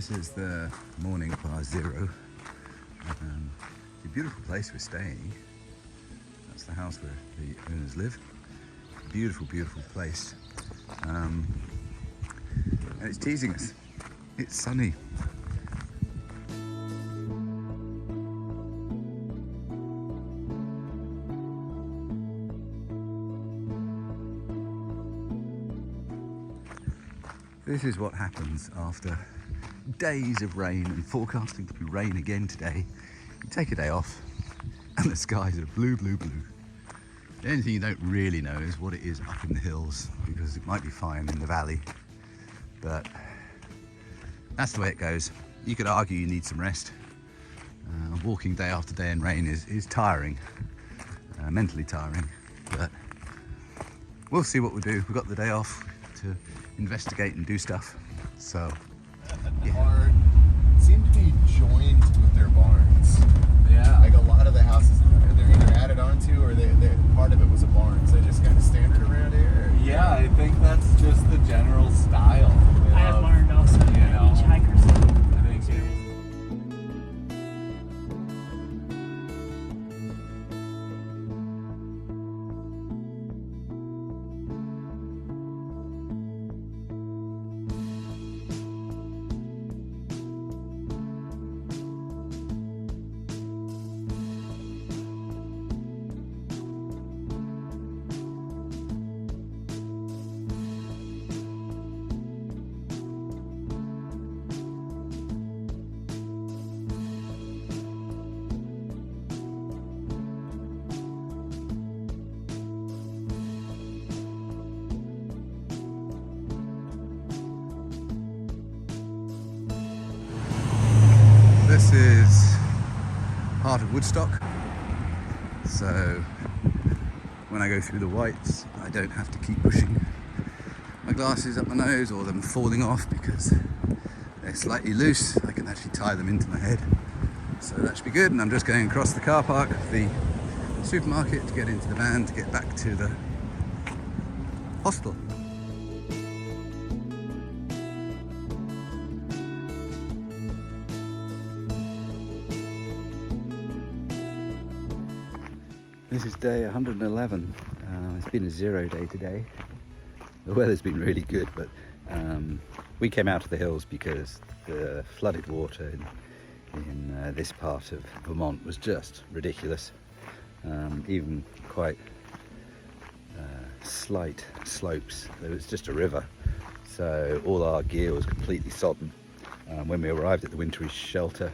This is the morning bar zero. It's a beautiful place we're staying. That's the house where the owners live. Beautiful, beautiful place. And it's teasing us. It's sunny. This is what happens after days of rain and forecasting to be rain again today. You take a day off and the skies are blue, blue, blue. The only thing you don't really know is what it is up in the hills, because it might be fine in the valley, but that's the way it goes. You could argue you need some rest. Walking day after day in rain is tiring, mentally tiring, but we'll see what we'll do. We've got the day off to investigate and do stuff, so yeah. Seem to be joined with their barns. Yeah, like a lot of the houses they're either added onto or they part of it was a barn. So just kind of standard around here. Yeah, I think that's just the general style. I have learned also hitchhikers. I think so. this is part of Woodstock, so when I go through the whites I don't have to keep pushing my glasses up my nose or them falling off because they're slightly loose. I can actually tie them into my head, so that should be good. And I'm just going across the car park of the supermarket to get into the van to get back to the hostel. This is day 111. It's been a 0 day today. The weather's been really good, but we came out of the hills because the flooded water in this part of Vermont was just ridiculous. Even quite slight slopes. There was just a river, so all our gear was completely sodden. When we arrived at the wintery shelter,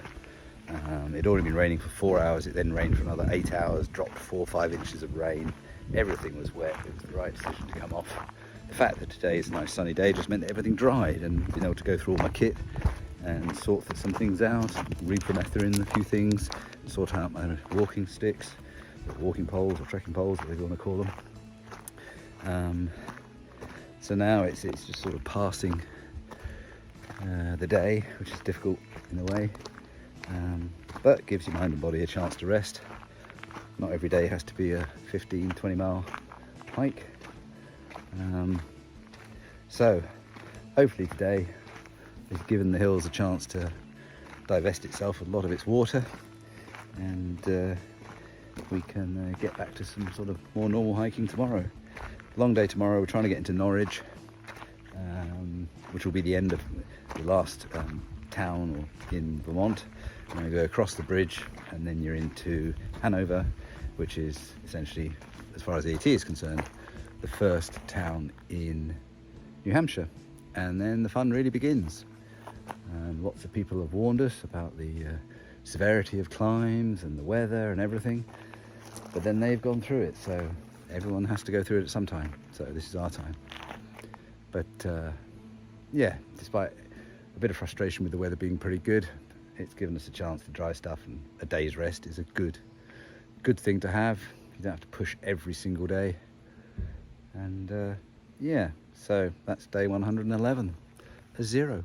it'd already been raining for 4 hours. It then rained for another 8 hours, dropped 4 or 5 inches of rain. Everything was wet. It was the right decision to come off. The fact that today is a nice sunny day just meant that everything dried, and being able to go through all my kit and sort some things out, repromethor in a few things, sort out my walking sticks, or walking poles or trekking poles, whatever you want to call them. So now it's just sort of passing the day, which is difficult in a way. But gives your mind and body a chance to rest. Not every day has to be a 15-20 mile hike. So hopefully today has given the hills a chance to divest itself of a lot of its water, and we can get back to some sort of more normal hiking tomorrow. Long day tomorrow. We're trying to get into Norwich, which will be the end of the last town in Vermont. You're going to go across the bridge and then you're into Hanover, which is essentially, as far as the AT is concerned, the first town in New Hampshire. And then the fun really begins. Lots of people have warned us about the severity of climbs and the weather and everything, but then they've gone through it, so everyone has to go through it at some time. So this is our time. But yeah, despite a bit of frustration with the weather being pretty good, it's given us a chance to dry stuff, and a day's rest is a good thing to have. You don't have to push every single day. And yeah, so that's day 111, a 0.